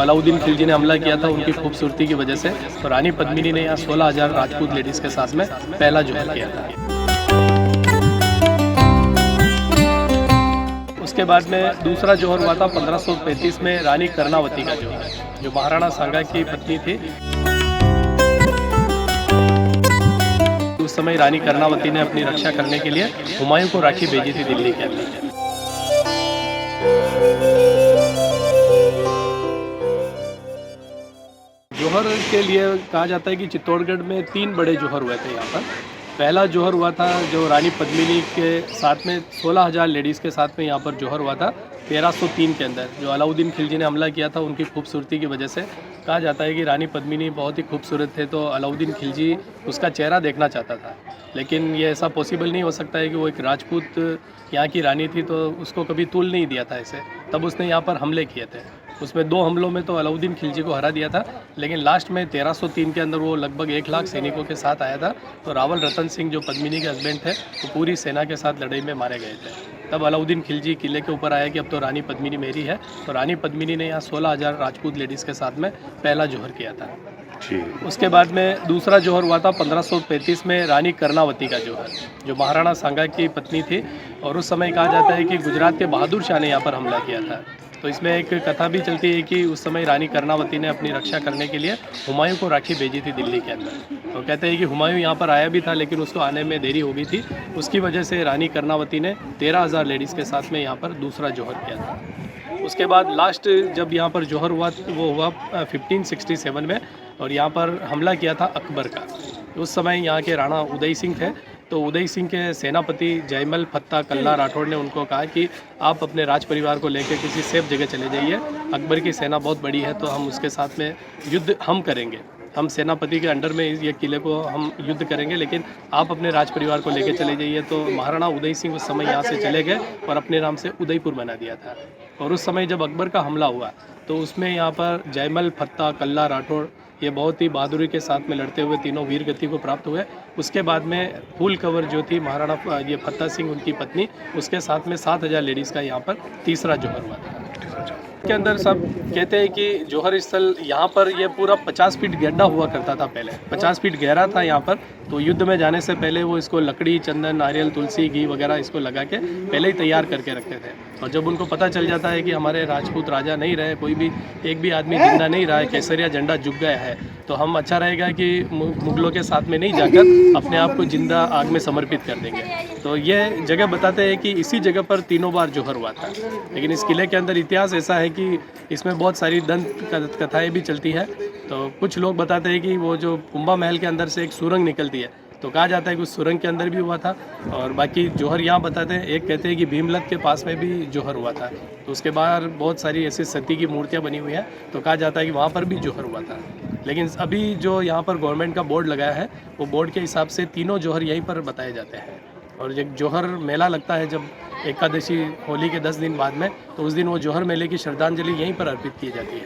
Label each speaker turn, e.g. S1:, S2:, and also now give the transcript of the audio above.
S1: अलाउद्दीन खिलजी ने हमला किया था उनकी खूबसूरती की वजह से। तो रानी पद्मिनी ने यहाँ 16,000 राजपूत लेडीज़ के साथ में पहला जोहर किया था। उसके बाद में दूसरा जोहर हुआ था 1535 में रानी कर्णावती का जोहर, जो महाराणा सांगा की पत्नी थी। उस समय रानी कर्णावती ने अपनी रक्षा करने के लिए हुमायूं को राखी भेजी थी दिल्ली के अंदर। जोहर के लिए कहा जाता है कि चित्तौड़गढ़ में 3 बड़े जोहर हुए थे यहाँ पर। पहला जोहर हुआ था जो रानी पद्मिनी के साथ में 16,000 लेडीज़ के साथ में यहाँ पर जोहर हुआ था 1303 के अंदर, जो अलाउद्दीन खिलजी ने हमला किया था उनकी खूबसूरती की वजह से। कहा जाता है कि रानी पद्मिनी बहुत ही खूबसूरत थे, तो अलाउद्दीन खिलजी उसका चेहरा देखना चाहता था, लेकिन ये ऐसा पॉसिबल नहीं हो सकता है कि वो एक राजपूत यहाँ की रानी थी तो उसको कभी तूल नहीं दिया था ऐसे। तब उसने यहाँ पर हमले किए थे। उसमें 2 हमलों में तो अलाउद्दीन खिलजी को हरा दिया था, लेकिन लास्ट में 1303 के अंदर वो लगभग 1 लाख सैनिकों के साथ आया था। तो रावल रतन सिंह जो पद्मिनी के हस्बैंड थे वो पूरी सेना के साथ लड़ाई में मारे गए थे। तब अलाउद्दीन खिलजी किले के ऊपर आया कि अब तो रानी पद्मिनी मेरी है। तो रानी पद्मिनी ने यहाँ 16,000 राजपूत लेडीज़ के साथ में पहला जोहर किया था। उसके बाद में दूसरा जोहर हुआ था 1535 में रानी कर्णावती का जोहर, जो महाराणा सांगा की पत्नी थी। और उस समय कहा जाता है कि गुजरात के बहादुर शाह ने यहाँ पर हमला किया था। तो इसमें एक कथा भी चलती है कि उस समय रानी कर्णावती ने अपनी रक्षा करने के लिए हुमायूं को राखी भेजी थी दिल्ली के अंदर। तो कहते हैं कि हुमायूं यहाँ पर आया भी था, लेकिन उसको आने में देरी हो गई थी। उसकी वजह से रानी कर्णावती ने 13,000 लेडीज़ के साथ में यहाँ पर दूसरा जोहर किया था। उसके बाद लास्ट जब यहाँ पर जोहर हुआ वो हुआ 1567 में, और यहाँ पर हमला किया था अकबर का। उस समय यहाँ के राणा उदय सिंह थे। तो उदय सिंह के सेनापति जयमल फत्ता कल्ला राठौड़ ने उनको कहा कि आप अपने राज परिवार को लेकर किसी सेफ जगह चले जाइए, अकबर की सेना बहुत बड़ी है तो हम उसके साथ में युद्ध हम करेंगे, हम सेनापति के अंडर में ये किले को हम युद्ध करेंगे, लेकिन आप अपने राज परिवार को लेकर चले जाइए। तो महाराणा उदय सिंह उस समय यहाँ से चले गए और अपने नाम से उदयपुर बना दिया था। और उस समय जब अकबर का हमला हुआ तो उसमें यहाँ पर जयमल फत्ता कल्ला राठौड़ ये बहुत ही बहादुरी के साथ में लड़ते हुए तीनों वीर गति को प्राप्त हुए। उसके बाद में फूल कंवर जो थी महाराणा ये फत्ता सिंह उनकी पत्नी, उसके साथ में 7,000 लेडीज़ का यहाँ पर तीसरा जोहर हुआ था। के अंदर सब कहते हैं कि जोहर स्थल यहाँ पर ये पूरा 50 फीट गड्ढा हुआ करता था पहले, 50 फीट गहरा था यहाँ पर। तो युद्ध में जाने से पहले वो इसको लकड़ी, चंदन, नारियल, तुलसी, घी वगैरह इसको लगा के पहले ही तैयार करके रखते थे। और जब उनको पता चल जाता है कि हमारे राजपूत राजा नहीं रहे, कोई भी एक भी आदमी जिंदा नहीं रहा है, केसरिया झंडा झुक गया है, तो हम अच्छा रहेगा कि मुगलों के साथ में नहीं जाकर अपने आप को जिंदा आग में समर्पित कर देंगे। तो ये जगह बताते हैं कि इसी जगह पर 3 बार जोहर हुआ था। लेकिन इस किले के अंदर इतिहास ऐसा है कि इसमें बहुत सारी दंत कथाएँ भी चलती है। तो कुछ लोग बताते हैं कि वो जो कुंभा महल के अंदर से एक सुरंग निकलती है, तो कहा जाता है कि उस सुरंग के अंदर भी हुआ था। और बाकी जोहर यहाँ बताते हैं, एक कहते हैं कि भीमलत के पास में भी जोहर हुआ था। तो उसके बाहर बहुत सारी ऐसी सती की मूर्तियाँ बनी हुई हैं, तो कहा जाता है कि वहाँ पर भी जोहर हुआ था। लेकिन अभी जो यहाँ पर गवर्नमेंट का बोर्ड लगाया है, वो बोर्ड के हिसाब से 3 जोहर यहीं पर बताए जाते हैं। और एक जोहर मेला लगता है जब एकादशी होली के 10 दिन बाद में, तो उस दिन वो जोहर मेले की श्रद्धांजलि यहीं पर अर्पित की जाती है।